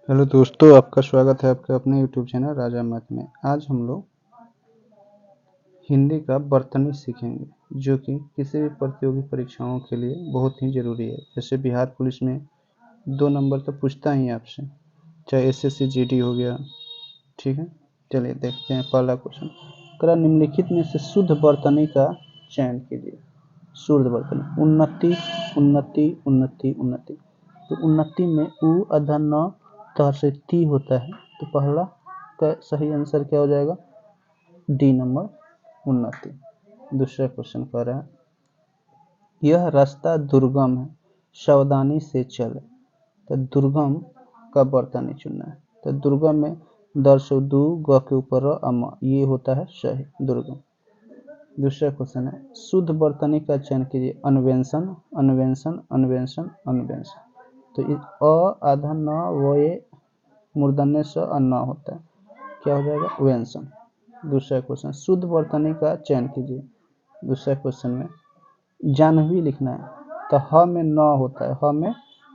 Hello दोस्तों, आपका स्वागत है आपके अपने यूट्यूब चैनल राजा मैथ में। आज हम लोग हिंदी का बर्तनी सीखेंगे, जो कि किसी भी प्रतियोगी परीक्षाओं के लिए बहुत ही ज़रूरी है। जैसे बिहार पुलिस में 2 नंबर तो पूछता ही है आपसे, चाहे एसएससी जीडी हो गया। ठीक है, चलिए देखते हैं पहला क्वेश्चन। करा निम्नलिखित में से शुद्ध बर्तनी का चयन कीजिए। शुद्ध बर्तनी उन्नति उन्नति उन्नति उन्नति। तो उन्नति में उ अधा न त से ती होता है, तो पहला का सही आंसर क्या हो जाएगा? डी नंबर, उन्नति। दूसरा क्वेश्चन कह रहा है, यह रास्ता दुर्गम है, सावधानी से चले। तो दुर्गम का बर्तनी चुनना है। तो दुर्गम में दर्शो दू ग के ऊपर र अम, ये होता है सही, दुर्गम। दूसरा क्वेश्चन है, शुद्ध बर्तनी का चयन कीजिए। अन्वेषण अन्वेषण अन्वेषण अन्वेषण। तो अ आधा न वे मूर्धन्य स अन्न होता है, क्या हो जाएगा? व्यंजन। दूसरा क्वेश्चन, शुद्ध वर्तनी का चयन कीजिए। दूसरा क्वेश्चन में जाह्नवी लिखना है, तो ह में न होता है, ह में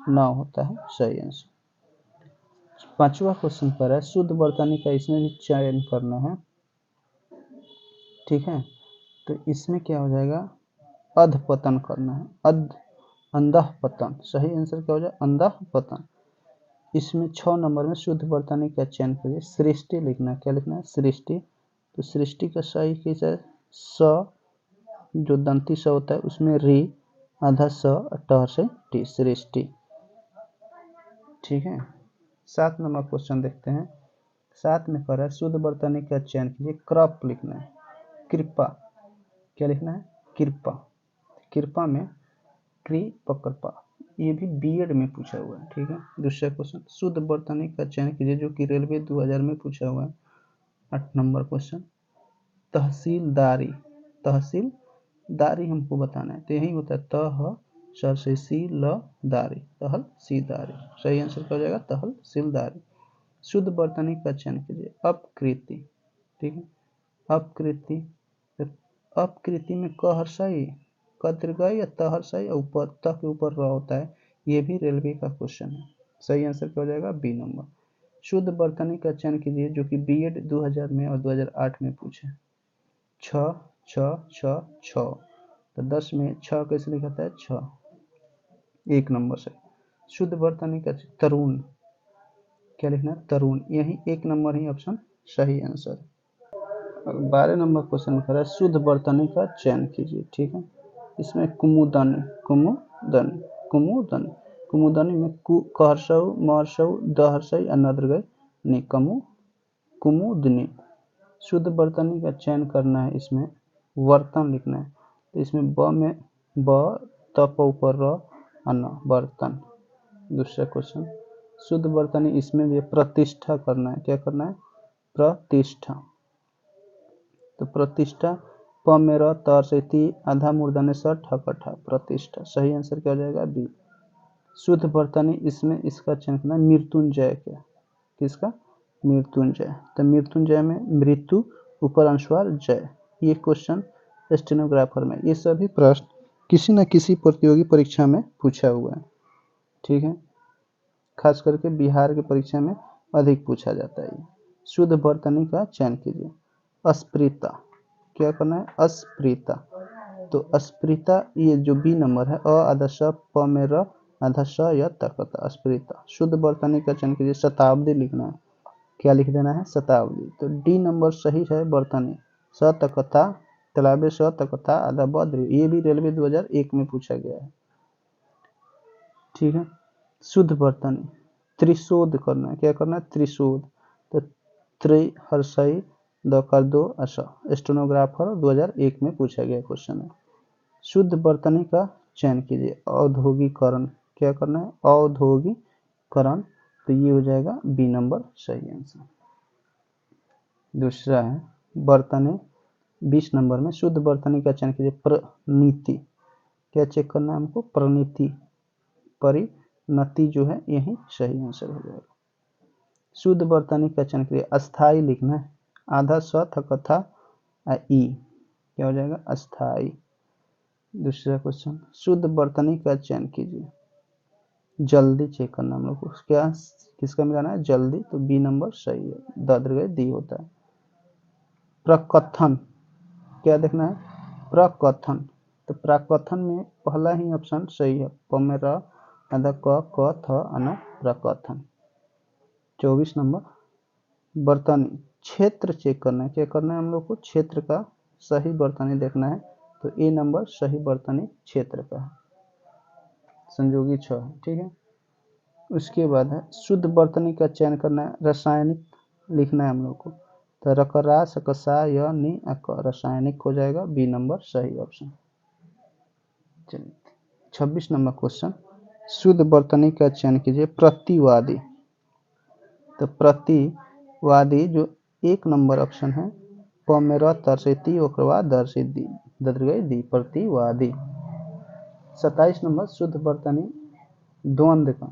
न होता है, सही आंसर। पांचवा क्वेश्चन पर है, शुद्ध वर्तनी का इसमें भी चयन करना है। ठीक है, तो इसमें क्या हो जाएगा? अधपतन करना है, अंधः पतन। सही आंसर क्या हो जाए? अंधः पतन। इसमें 6 नंबर में शुद्ध वर्तनी का चयन करिए। सृष्टि लिखना है, क्या लिखना है? सृष्टि। तो सृष्टि का सही कैसा है? स, जो दंती स होता है उसमें री, आधा स, ट से टी, सृष्टि। ठीक है, 7 नंबर क्वेश्चन देखते हैं। 7 में कह रहा है, शुद्ध वर्तनी का चयन कीजिए। कृप लिखना है, कृपा। क्या लिखना है? कृपा। कृपा में कृपा, ये भी बीएड में पूछा हुआ है। ठीक है, दूसरा क्वेश्चन, शुद्ध वर्तनी का चयन कीजिए, जो कि रेलवे 2000 में पूछा हुआ है। 8 नंबर क्वेश्चन, तहसीलदारी। तहसीलदारी हमको बताना है, तो यही होता है तह से सी ल दारी, तहसीलदारी। सही आंसर क्या हो जाएगा? तहसीलदारी। शुद्ध वर्तनी का चयन कीजिए। अपकृति। ठीक है, अपकृति। अपकृति में क हर्षाई, क दीर्घाई या त हर्षाई और ऊपर त के ऊपर र होता है। ये भी रेलवे का क्वेश्चन है। सही आंसर क्या हो जाएगा? B number. शुद्ध वर्तनी का चयन कीजिए, जो कि बीएड 2000 में और 2008 में पूछे। छ छ छ छ। तो 10 में छ कैसे लिखा था? छ, 1 नंबर से। शुद्ध वर्तनी का तरुण, क्या लिखना है? तरुण। यही 1 नंबर ही ऑप्शन सही आंसर। 12 नंबर क्वेश्चन कर रहा है, शुद्ध वर्तनी का चयन कीजिए। ठीक है, इसमें कुमुदन कुमुदन कुमुदन कुमुदनी में कहर्षौ महर्षौ दहर्षई अनद्र गए निकमु कुमुदनी। शुद्ध वर्तनी का चयन करना है। इसमें वर्तन लिखना है, तो इसमें ब में ब, तप ऊपर र, अन्न, बर्तन। दूसरा क्वेश्चन, शुद्ध वर्तनी इसमें भी प्रतिष्ठा करना है। क्या करना है? प्रतिष्ठा। तो प्रतिष्ठा प में र, त से ती, आधा मूर्धन्य स, ठकठा, प्रतिष्ठा। सही आंसर क्या हो जाएगा? बी। शुद्ध वर्तनी इसमें इसका चयन करना है। मृत्युंजय। क्या, किसका? मृत्युंजय। तो मृत्युंजय में मृत्यु ऊपर अनुस्वार जय। ये क्वेश्चन स्टेनोग्राफर में, ये सभी प्रश्न किसी न किसी प्रतियोगी परीक्षा में पूछा हुआ है। ठीक है, खास करके बिहार की परीक्षा में अधिक पूछा जाता है। शुद्ध वर्तनी का चयन कीजिए। अस्प्रिता। क्या करना है? अस्प्रिता। तो अस्प्रिता, ये जो बी नंबर है, अ आधा स, प में र, आधा स या तक, अस्प्रिता। शुद्ध वर्तनी का चयन कीजिए। शताब्दी लिखना है, क्या लिख देना है? शताब्दी। तो डी नंबर सही है वर्तनी। सतकथा, तालाबे सतकथा, आधा बद्र, ये भी रेलवे 2001 में पूछा गया है। ठीक है, शुद्ध वर्तनी त्रिशोध करना है। क्या करना है? त्रिशोध। तो त्रि हर्षई दकार दो अशा, स्टेनोग्राफर 2001 में पूछा गया क्वेश्चन है। शुद्ध वर्तनी का चयन कीजिए। औद्योगिकरण। क्या करना है? औद्योगिकरण। तो ये हो जाएगा बी नंबर सही आंसर। दूसरा है वर्तनी, 20 नंबर में शुद्ध वर्तनी का चयन कीजिए। प्रणीति। क्या चेक करना है हमको? प्रणीति, परिणति जो है, यही सही आंसर हो जाएगा। शुद्ध वर्तनी का चयन कीजिए। अस्थाई लिखना है, आधा स थकथा ई, क्या हो जाएगा? अस्थाई। दूसरा क्वेश्चन, शुद्ध वर्तनी का चयन कीजिए। जल्दी चेक करना हम लोग को, क्या किसका मिलाना है, जल्दी, तो बी नंबर सही है, द दीर्घ दी होता है। प्रकथन क्या देखना है, प्रकथन, तो प्रकथन में पहला ही ऑप्शन सही है, प में र आधा क थ अना प्रकथन। 24 नंबर वर्तनी, क्षेत्र चेक करना है, क्या करना है हम लोग को, क्षेत्र का सही वर्तनी देखना है, तो ए नंबर सही वर्तनी क्षेत्र का है, संयोगी 6 है, ठीक है। उसके बाद है शुद्ध वर्तनी का चयन करना है, रासायनिक लिखना है हम लोग को, तो रकरा सकसा य नि अक रासायनिक हो जाएगा, बी नंबर सही ऑप्शन। चलिए 26 नंबर क्वेश्चन, शुद्ध वर्तनी का चयन कीजिए, प्रतिवादी, तो प्रतिवादी जो एक नंबर ऑप्शन है, प में र दर्शिती ओकर बाद दर्शित दी दीर्घ दी, प्रतिवादी। 27 नंबर शुद्ध वर्तनी द्वंद्व का,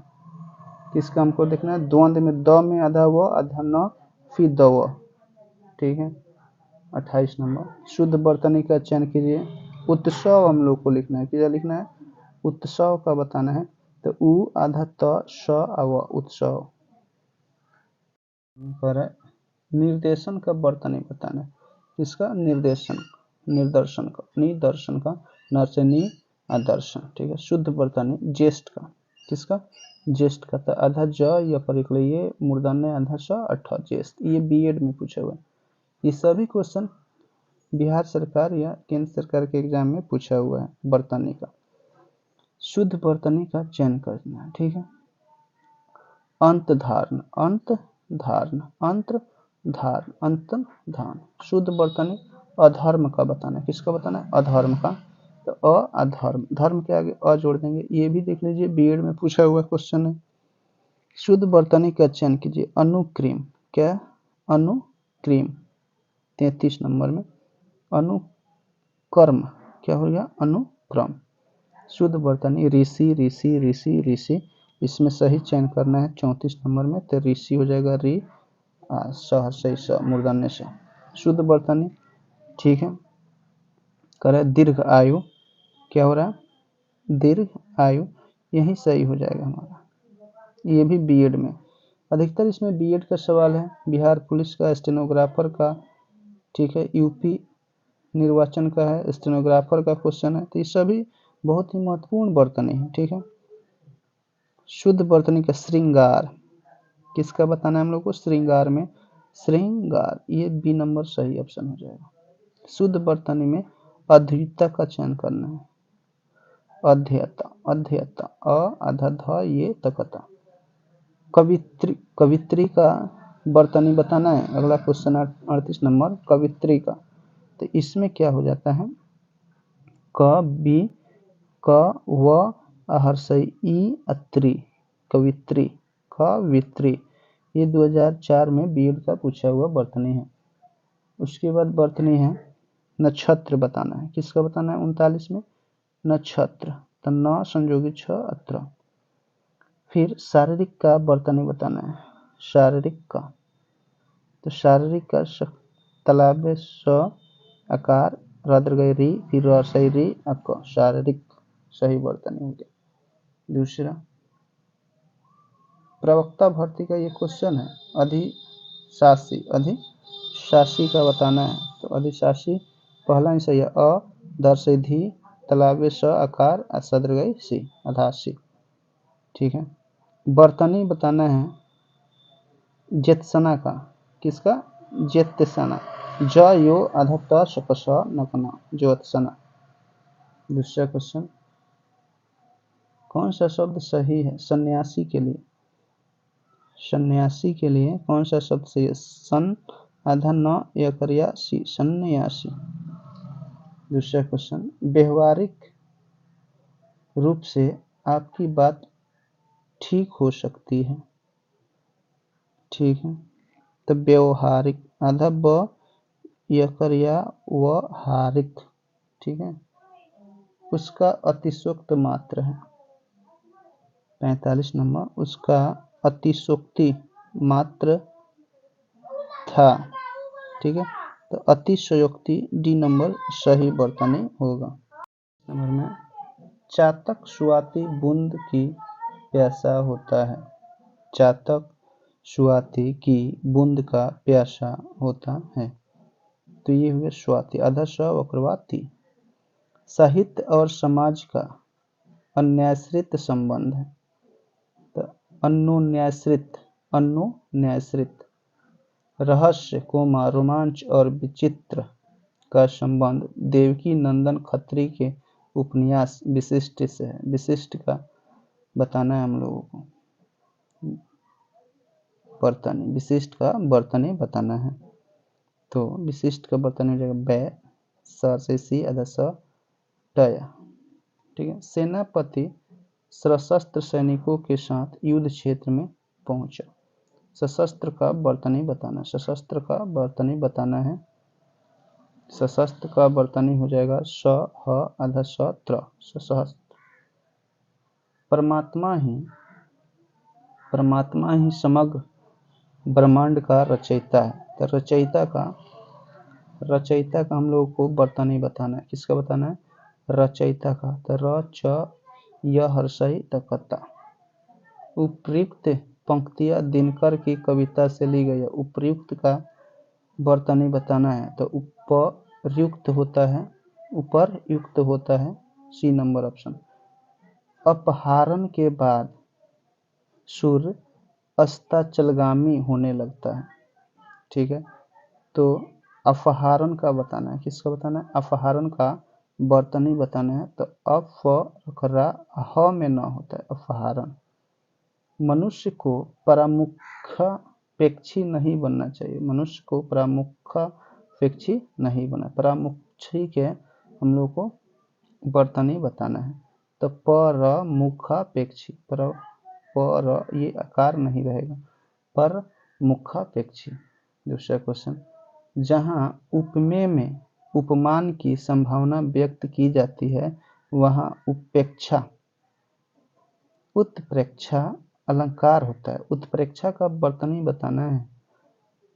किसका हमको देखना है, द्वंद्व में द में आधा व आधा न फिर द व, ठीक है। 28 नंबर शुद्ध वर्तनी का चयन कीजिए, उत्सव हम लोग को लिखना है, क्या लिखना है, उत्सव का बताना है, तो उ आधा त स अव उत्सव। पर निर्देशन का वर्तनी बताना है, किसका, निर्देशन निदर्शन का नर्सनी आदर्शन, ठीक है। शुद्ध वर्तनी ज्येष्ठ का, किसका, ज्येष्ठ का, तो आधा ज या पर ये मूर्धन्य आधा स अठ ज्येष्ठ, ये बीएड में पूछा हुआ है, ये सभी क्वेश्चन बिहार सरकार या केंद्र सरकार के एग्जाम में पूछा हुआ है वर्तनी का। शुद्ध वर्तनी का चयन करना है, ठीक है। अंत धारण, अंत धारण, अंत धारण, अंत धारण, शुद्ध वर्तनी अधर्म का बताना है, किसका बताना है, अधर्म का, तो अधर्म, धर्म के आगे अ जोड़ देंगे, ये भी देख लीजिए बीएड में पूछा हुआ क्वेश्चन है। शुद्ध वर्तनी का चयन कीजिए, अनुक्रिम, क्या, अनुक्रिम। 33 नंबर में अनुकर्म, क्या हो गया, अनुक्रम। शुद्ध वर्तनी ऋषि ऋषि ऋषि ऋषि, इसमें सही चयन करना है 34 नंबर में, तो ऋषि हो जाएगा री सही स मूर्धन्य से। शुद्ध वर्तनी, ठीक है। करे दीर्घ आयु, क्या हो रहा है, दीर्घ आयु, यही सही हो जाएगा हमारा, ये भी बीएड में अधिकतर इसमें बीएड का सवाल है, बिहार पुलिस का, स्टेनोग्राफर का, ठीक है, यूपी निर्वाचन का है, स्टेनोग्राफर का क्वेश्चन है, तो ये सभी बहुत ही महत्वपूर्ण वर्तनी है, ठीक है। शुद्ध वर्तनी का श्रृंगार, किसका बताना है हम लोग को, श्रृंगार में श्रृंगार, ये बी नंबर सही ऑप्शन हो जाएगा। शुद्ध वर्तनी में अध्ययता का चयन करना है, अध्ययता, अध्ययता, अ आधा ध ये तकता। कवित्री, कवित्री का वर्तनी बताना है, अगला क्वेश्चन 38 नंबर कवित्री का, तो इसमें क्या हो जाता है, क बी क व हर्षई ई अत्री, कवित्री, कवित्री, ये 2004 में बीएड का पूछा हुआ वर्तनी है। उसके बाद वर्तनी है नक्षत्र बताना है, किसका बताना है, 39 में नक्षत्र, तो न संयोगी 6 अत्र। फिर शारीरिक का वर्तनी बताना है, शारीरिक का, तो शारीरिक का तालाब स आकार रद्र गई री फिर सही री अक, शारीरिक सही वर्तनी हो गया। दूसरा प्रवक्ता भर्ती का ये क्वेश्चन है, अधिशासी, अधिशासी का बताना है, तो अधिशासी पहला ही सही है, अ दर्शे धी तालाबे स आकार सद्र गई सी, अधासी, ठीक है। वर्तनी बताना है जेत्सना का, किसका, जेत्सना, ज यो आधा त सकस नकना, ज्योत्सना। दूसरा क्वेश्चन, कौन सा शब्द सही है सन्यासी के लिए, सन्यासी के लिए कौन सा शब्द सही है, सन आधा न या सी, सन्यासी। दूसरा क्वेश्चन, व्यवहारिक रूप से आपकी बात ठीक हो सकती है, ठीक है, तो व्यवहारिक आधा ब या व हारिक, ठीक है, उसका अतिशोक्त मात्र है। 45 नंबर उसका अतिशोक्ति मात्र था, ठीक है, तो अतिशयोक्ति डी नंबर सही वर्तनी होगा। नंबर में चातक स्वाति बूंद की प्यासा होता है। चातक स्वाति की बूंद का प्यासा होता है। तो ये हुए स्वाति, अधः स वक्रवाती। साहित्य और समाज का अन्याश्रित संबंध है। तो अन्योन्याश्रित रहस्य कोमा रोमांच और विचित्र का संबंध देवकी नंदन खत्री के उपन्यास विशिष्ट से है। विशिष्ट का बताना है हम लोगों को, बर्तनी, विशिष्ट का बर्तनी बताना है। तो विशिष्ट का बर्तनी हो जाएगा बै, स से सी, अध स टय। ठीक है। सेनापति सशस्त्र सैनिकों के साथ युद्ध क्षेत्र में पहुंचा। सशस्त्र का बर्तनी बताना, सशस्त्र का बर्तनी बताना है। सशस्त्र का बर्तनी हो जाएगा स ह अध स त्र, सशस्त्र। परमात्मा ही समग्र ब्रह्मांड का रचयिता है। तो रचयिता का हम लोगों को बर्तनी बताना है। किसका बताना है? रचयिता का। तो र च य हर्षई तकता। उपयुक्त पंक्तियां दिनकर की कविता से ली गई है। उपयुक्त का बर्तनी बताना है। तो उपयुक्त होता है सी नंबर ऑप्शन। अपहरण के बाद सूर्य अस्ताचलगामी होने लगता है। ठीक है। तो अपहरण का बताना है। किसका बताना है? अपहरण का बर्तनी बताना है। तो ह में न होता है अपहरण। मनुष्य को परामुखापेक्षी नहीं बनना चाहिए। मनुष्य को परामुखापेक्षी नहीं बना। परामुखी के हम लोग को बर्तनी बताना है। तो परमुखापेक्षी, पर ये आकार नहीं रहेगा, पर मुखापेक्षी। दूसरा क्वेश्चन, जहाँ उपमेय में उपमान की संभावना व्यक्त की जाती है वहाँ उत्प्रेक्षा अलंकार होता है। उत्प्रेक्षा का बर्तनी बताना है।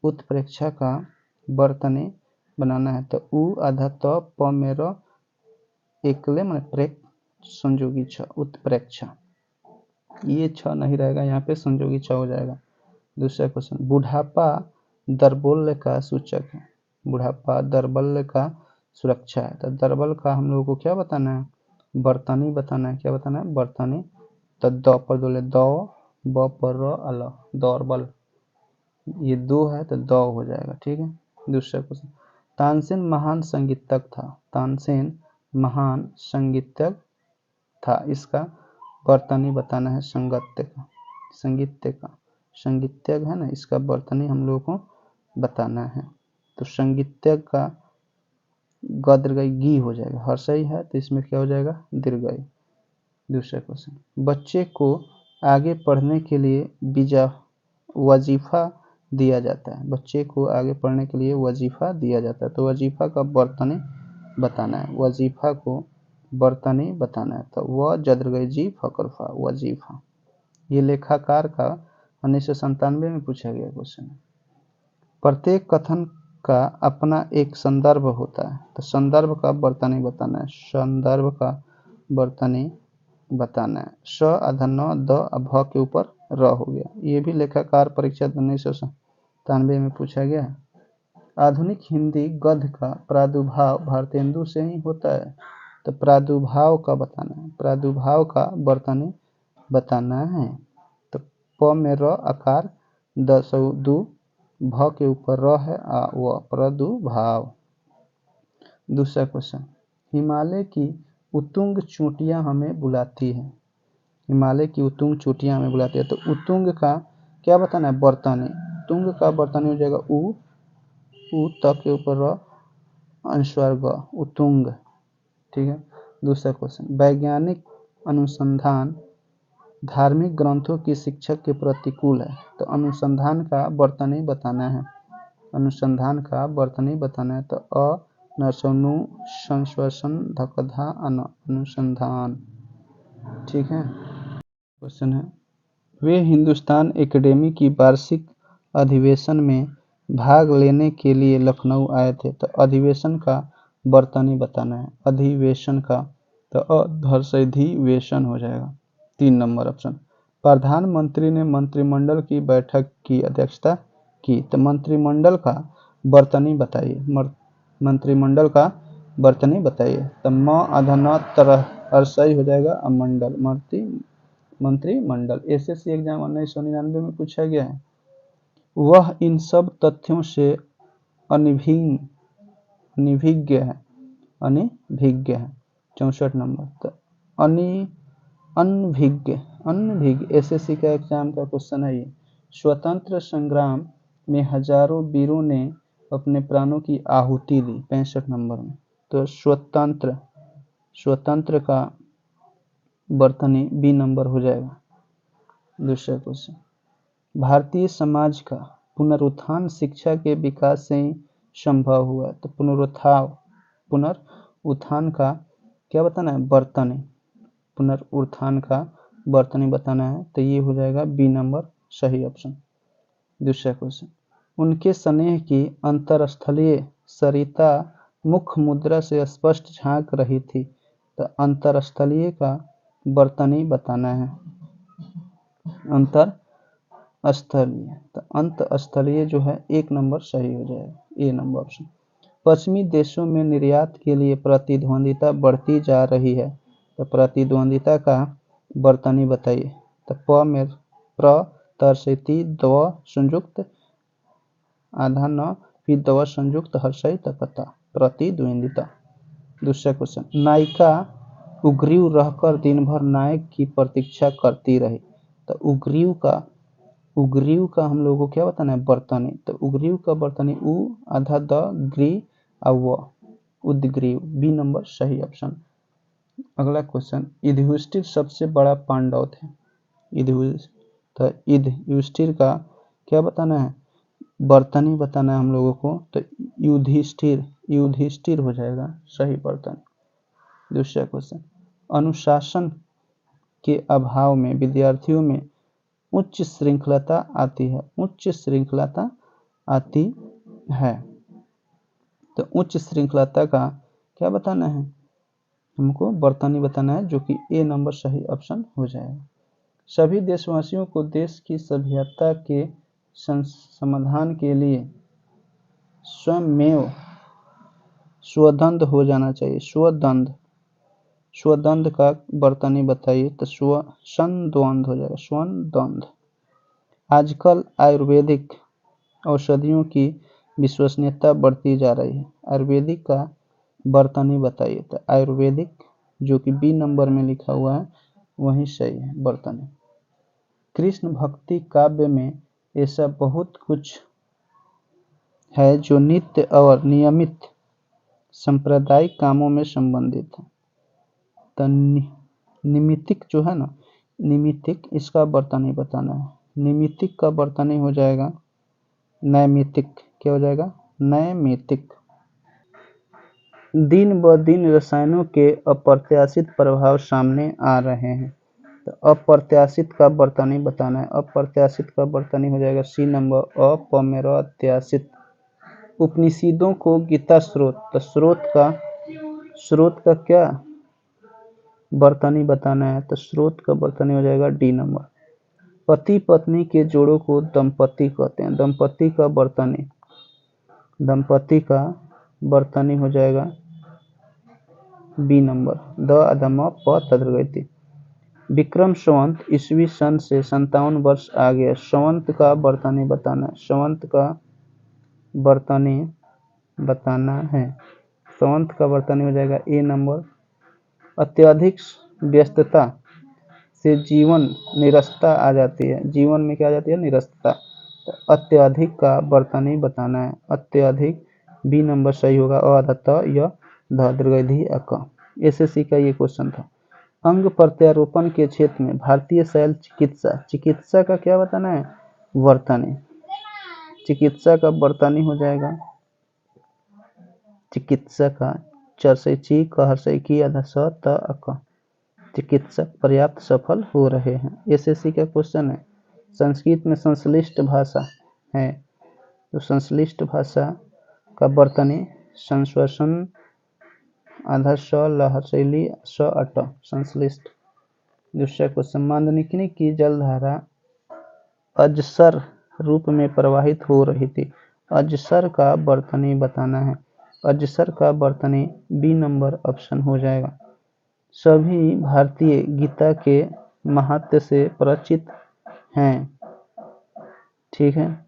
उत्प्रेक्षा का बर्तनी बनाना है। तो उ आधा त प में र एकले मन प्रेक संयोगी छ, उत्प्रेक्षा। ये छ नहीं रहेगा, यहाँ पे संयोगी छ हो जाएगा। दूसरा क्वेश्चन, बुढ़ापा दर्बल्य का सूचक है। बुढ़ापा दर्बल्य का सुरक्षा है। तो दर्बल का हम लोगों को क्या बताना है? बर्तनी बताना है। क्या बताना है? बर्तनी। तो द पर दोले द, ब पर र अल, दौर्बल। ये दो है तो द हो जाएगा। ठीक है। दूसरा क्वेश्चन, तानसेन महान संगीतज्ञ था। तानसेन महान संगीतज्ञ था। इसका बर्तनी बताना है। संगीतज्ञ है ना, इसका बर्तनी हम लोगों को बताना है। तो संगीतज्ञ का गदर्गई गी हो जाएगा। हर्षई है तो इसमें क्या हो जाएगा? दीर्घई। दूसरा क्वेश्चन, बच्चे को आगे पढ़ने के लिए वजीफा दिया जाता है। बच्चे को आगे पढ़ने के लिए वजीफा दिया जाता है। तो वजीफा का बर्तनी बताना है। वजीफा को बर्तनी बताना है। तो व जदरगई जी फकरफा, वजीफा। ये लेखाकार का 1997 में पूछा गया क्वेश्चन है। प्रत्येक कथन का अपना एक संदर्भ होता है। तो संदर्भ का बर्तनी बताना है। संदर्भ का बर्तनी बताना है। स आधा न, द भ के ऊपर र हो गया। ये भी लेखाकार परीक्षा 1997 में पूछा गया है। आधुनिक हिंदी गद्य का प्रादुर्भाव भारतेंदु से ही होता है। तो प्रादुर्भाव का बताना है। प्रादुर्भाव का बर्तनी बताना है। तो प में र आकार, द सौ दु, भ के ऊपर र है, आ व प्रादुर्भाव। दूसरा क्वेश्चन, हिमालय की उत्तुंग चोटियां हमें बुलाती है। हिमालय की उत्तुंग चोटियां हमें बुलाती है। तो उत्तुंग का क्या बताना है? बर्तनी। तुंग का बर्तनी हो जाएगा उ त के ऊपर र, अनुस्वार ग, उत्तुंग। ठीक है। दूसरा क्वेश्चन, वैज्ञानिक अनुसंधान धार्मिक ग्रंथों की शिक्षक के प्रतिकूल है। तो अनुसंधान का बर्तनी बताना है। अनुसंधान का बर्तनी बताना है। तो अ नरसनु संश्वसन धकधा अन, अनुसंधान। ठीक है। क्वेश्चन है, वे हिंदुस्तान एकेडमी की वार्षिक अधिवेशन में भाग लेने के लिए लखनऊ आए थे। तो अधिवेशन का बर्तनी बताना है। अधिवेशन का। तो अधिवेशन हो जाएगा 3 नंबर ऑप्शन। प्रधानमंत्री ने मंत्रिमंडल की बैठक की अध्यक्षता की। तो मंत्रिमंडल का बर्तनी बताइए, मंत्रिमंडल का बर्तनी बताइए। तो म आधा न तरह और सही हो जाएगा अमंडल, मंत्रिमंडल। एसएससी एग्जाम 1999 में पूछा गया है। वह इन सब तथ्यों से अनभिज्ञ है, 64 नंबर। तो अनभिज्ञ एसएससी का एग्जाम का क्वेश्चन है ये। स्वतंत्र संग्राम में हजारों वीरों ने अपने प्राणों की आहुति दी, 65 नंबर में। तो स्वतंत्र का बर्तनी बी नंबर हो जाएगा। दूसरा क्वेश्चन, भारतीय समाज का पुनरुत्थान शिक्षा के विकास से ही संभव हुआ। तो पुनरुत्थान का क्या बताना है, बर्तनी। पुनरुत्थान का बर्तनी बताना है। तो ये हो जाएगा बी नंबर सही ऑप्शन। दूसरा क्वेश्चन, उनके स्नेह की अंतरस्थलीय सरिता मुख मुद्रा से स्पष्ट झांक रही थी। तो अंतरस्थलीय का बर्तनी बताना है, अंतरस्थलीय। तो अंतस्थलीय जो है 1 नंबर सही हो जाएगा, ए नंबर ऑप्शन। पश्चिमी देशों में निर्यात के लिए प्रतिद्वंदिता बढ़ती जा रही है। तो प्रतिद्वंदिता का बर्तनी बताइए। तो प में प्र तर से ती द्व संयुक्त आधा न फिर द्व संयुक्त हर्षई तकता, प्रतिद्वंदिता। दूसरा क्वेश्चन, नायिका उग्रीव रहकर दिन भर नायक की प्रतीक्षा करती रही। तो उग्रीव का हम लोगों को क्या बताना है, बर्तनी। तो उग्रीव का बर्तनी उ आधा द ग्री व उद्ग्रीव, बी नंबर सही ऑप्शन। अगला क्वेश्चन, युधिष्ठिर सबसे बड़ा पांडव थे। तो युधिष्ठिर का क्या बताना है, बर्तनी बताना है हम लोगों को। तो युधिष्ठिर हो जाएगा सही बर्तनी। दूसरा क्वेश्चन, अनुशासन के अभाव में विद्यार्थियों में उच्च श्रृंखलता आती है। उच्च श्रृंखलता आती है। तो उच्च श्रृंखलता का क्या बताना है, हमको बर्तनी बताना है, जो कि ए नंबर सही ऑप्शन हो जाएगा। सभी देशवासियों को देश की सभ्यता के समाधान के लिए स्वयं स्वदंड हो जाना चाहिए। स्वदंड का बर्तनी बताइए। तो संद्वंद हो जाएगा, स्वदंड। आजकल आयुर्वेदिक औषधियों की विश्वसनीयता बढ़ती जा रही है। आयुर्वेदिक का बर्तनी बताइए। तो आयुर्वेदिक जो कि बी नंबर में लिखा हुआ है वही सही है बर्तनी। कृष्ण भक्ति काव्य में ऐसा बहुत कुछ है जो नित्य और नियमित सांप्रदायिक कामों में संबंधित है। तो निमित्तिक जो है ना, निमित्तिक, इसका बर्तनी बताना है। निमित्तिक का बर्तनी हो जाएगा नैमित्तिक। क्या हो जाएगा, नैमित्तिक। दिन ब दिन रसायनों के अप्रत्याशित प्रभाव सामने आ रहे हैं। तो अप्रत्याशित का बर्तनी बताना है। अप्रत्याशित का बर्तनी हो जाएगा सी नंबर, अप्रत्याशित। उपनिषदों को गीता स्रोत। तो स्रोत का क्या बर्तनी बताना है। तो स्रोत का बर्तनी हो जाएगा डी नंबर। पति पत्नी के जोड़ों को दंपति कहते हैं। दंपति का बर्तनी हो जाएगा बी नंबर, द अधम प तद्गति। विक्रम संवत ईस्वी सन से 57 वर्ष आगे। संवत का बर्तनी बताना है। संवत का बर्तनी बताना है। संवत का बर्तनी हो जाएगा ए नंबर। अत्यधिक व्यस्तता से जीवन निरस्तता आ जाती है। जीवन में क्या आ जाती है, निरस्तता। तो अत्यधिक का बर्तनी बताना है। अत्यधिक बी नंबर सही होगा। अ य ध दीर्घ अक। एसएससी का ये क्वेश्चन था। अंग प्रत्यारोपण के क्षेत्र में भारतीय शैल चिकित्सा का क्या बताना है, वर्तनी। चिकित्सा का बर्तनी हो जाएगा, चिकित्सा का चरसई ची कहरसई की आधा स त अक। चिकित्सक पर्याप्त सफल हो रहे हैं। एसएससी का क्वेश्चन है। संस्कृत में संश्लिष्ट भाषा है। तो संश्लिष्ट भाषा का बर्तनी संश्वसन आधा स लहर शैली स अट, संश्लिष्ट। दूसरा क्वेश्चन, मंदाकिनी की जलधारा अजसर रूप में प्रवाहित हो रही थी। अजसर का वर्तनी बताना है। अजसर का वर्तनी बी नंबर ऑप्शन हो जाएगा। सभी भारतीय गीता के महत्व से परिचित हैं। ठीक है,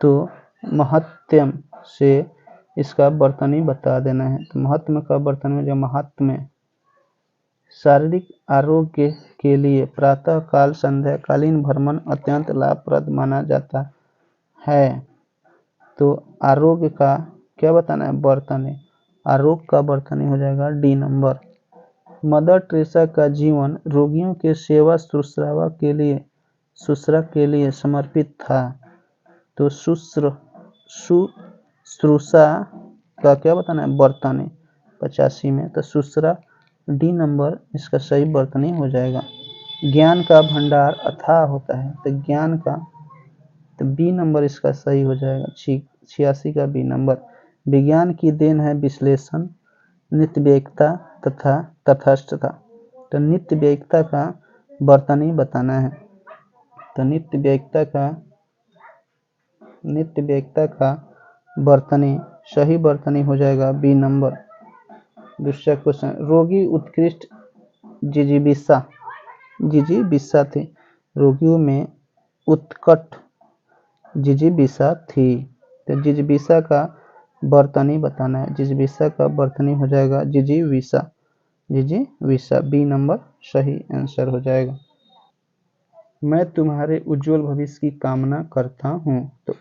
तो महत्म से इसका वर्तनी बता देना है। तो महत्म का वर्तनी हो जाएगा महात्म्य। शारीरिक आरोग्य के लिए प्रातः काल संध्याकालीन भ्रमण अत्यंत लाभप्रद माना जाता है। तो आरोग्य का क्या बताना है? वर्तनी। आरोग्य का वर्तनी हो जाएगा डी नंबर। मदर टेरेसा का जीवन रोगियों के सेवा शुश्रूषा के लिए समर्पित था। तो शुश्रूषा का क्या बताना है? वर्तनी 85 में। तो शुश्रूषा डी नंबर इसका सही वर्तनी हो जाएगा। ज्ञान का भंडार अथाह होता है। तो ज्ञान का तो बी नंबर इसका सही हो जाएगा। 86 का बी नंबर। विज्ञान की देन है विश्लेषण, नित्यवैयिकता तथा तटस्थता। तो नित्यवैयिकता का वर्तनी बताना है। तो नित्यवैयिकता का वर्तनी सही वर्तनी हो जाएगा बी नंबर। दूसरा क्वेश्चन, रोगी उत्कृष्ट जिजीविषा थे। रोगियों में उत्कट जिजीविषा थी। तो जिजीविषा का वर्तनी बताना है। जिजीविषा का वर्तनी हो जाएगा जिजीविषा बी नंबर सही आंसर हो जाएगा। मैं तुम्हारे उज्जवल भविष्य की कामना करता हूँ। तो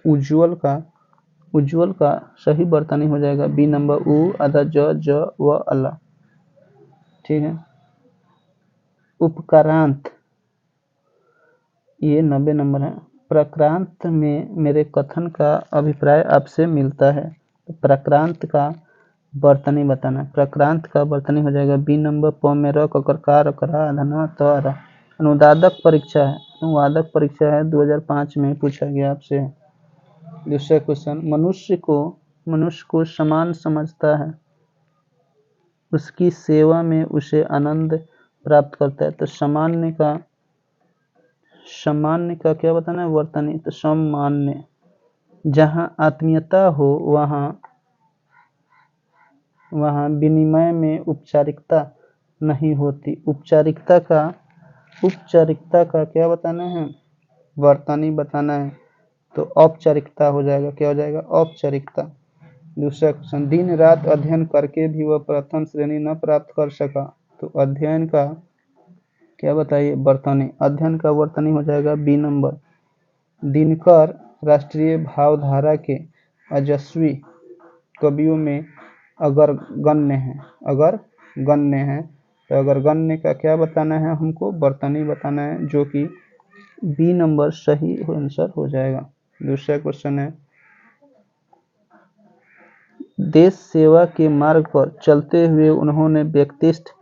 उज्जवल का सही वर्तनी हो जाएगा बी नंबर उ आधा ज व अला। ठीक है। उपकारांत ये 90 नंबर है। प्रक्रांत में मेरे कथन का अभिप्राय आपसे मिलता है। तो प्रक्रांत का वर्तनी बताना। प्रक्रांत का वर्तनी हो जाएगा बी नंबर प में र ककर का रकरा धनवा त रा। अनुवादक परीक्षा है 2005 में पूछा गया आपसे। दूसरा क्वेश्चन, मनुष्य को समान समझता है, उसकी सेवा में उसे आनंद प्राप्त करता है। तो सामान्य का क्या बताना है? वर्तनी। तो सम्मान्य। जहाँ आत्मीयता हो वहाँ विनिमय में औपचारिकता नहीं होती। औपचारिकता का क्या बताना है? वर्तनी बताना है। तो औपचारिकता हो जाएगा। क्या हो जाएगा? औपचारिकता। दूसरा क्वेश्चन, दिन रात अध्ययन करके भी वह प्रथम श्रेणी न प्राप्त कर सका। तो अध्ययन का क्या बताइए? वर्तनी। अध्ययन का वर्तनी हो जाएगा बी नंबर। दिनकर राष्ट्रीय भावधारा के अजस्वी कवियों में अगर गण्य है। तो अगर गण्य का क्या बताना है? हमको वर्तनी बताना है, जो कि बी नंबर सही आंसर हो जाएगा। दूसरा क्वेश्चन है, देश सेवा के मार्ग पर चलते हुए उन्होंने व्यक्तिगत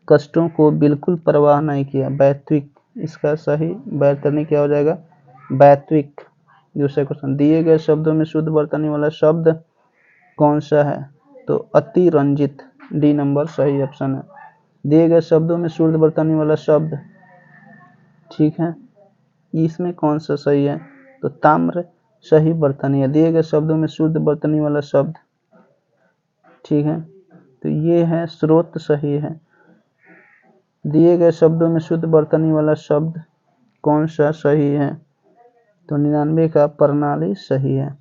कष्टों को बिल्कुल परवाह नहीं किया। वैश्विक इसका सही वर्तनी क्या हो जाएगा? वैश्विक। दूसरा क्वेश्चन, दिए गए शब्दों में शुद्ध वर्तनी वाला शब्द कौन सा है? तो अतिरंजित डी नंबर सही ऑप्शन है। दिए गए शब्दों में शुद्ध वर्तनी वाला शब्द, ठीक है, इसमें कौन सा सही है? तो ताम्र सही वर्तनी है। दिए गए शब्दों में शुद्ध वर्तनी वाला शब्द, ठीक है, तो ये है स्रोत सही है। दिए गए शब्दों में शुद्ध वर्तनी वाला शब्द कौन सा सही है? तो 99 का प्रणाली सही है।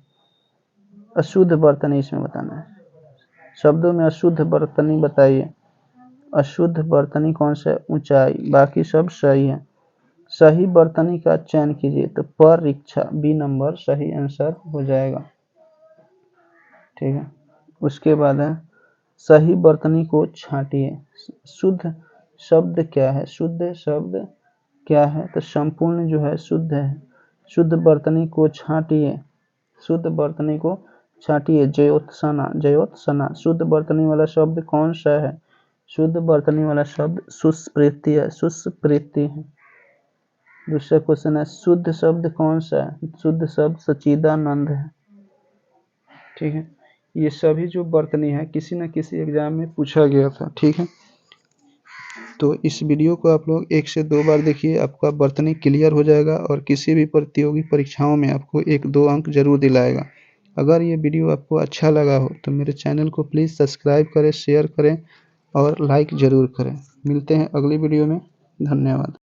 अशुद्ध वर्तनी इसमें बताना है। शब्दों में अशुद्ध वर्तनी बताइए। अशुद्ध वर्तनी कौन सा है? ऊंचाई। बाकी सब सही है। सही वर्तनी का चयन कीजिए। तो परीक्षा बी नंबर सही आंसर हो जाएगा। ठीक है। उसके बाद है सही वर्तनी को छांटिए। शुद्ध शब्द क्या है? शुद्ध शब्द क्या है? तो संपूर्ण जो है शुद्ध है। शुद्ध वर्तनी को छांटिए। शुद्ध वर्तनी को छांटिए। जयोत्सना। शुद्ध वर्तनी वाला शब्द कौन सा है? शुद्ध वर्तनी वाला शब्द सुस्प्रीति है। सुस्प्रीति है। दूसरा क्वेश्चन है, शुद्ध शब्द कौन सा है? शुद्ध शब्द सच्चिदानंद है। ठीक है। ये सभी जो वर्तनी है किसी न किसी एग्जाम में पूछा गया था। ठीक है। तो इस वीडियो को आप लोग 1 से 2 बार देखिए, आपका बर्तनी क्लियर हो जाएगा और किसी भी प्रतियोगी परीक्षाओं में आपको 1-2 अंक ज़रूर दिलाएगा। अगर ये वीडियो आपको अच्छा लगा हो तो मेरे चैनल को प्लीज़ सब्सक्राइब करें, शेयर करें और लाइक ज़रूर करें। मिलते हैं अगली वीडियो में। धन्यवाद।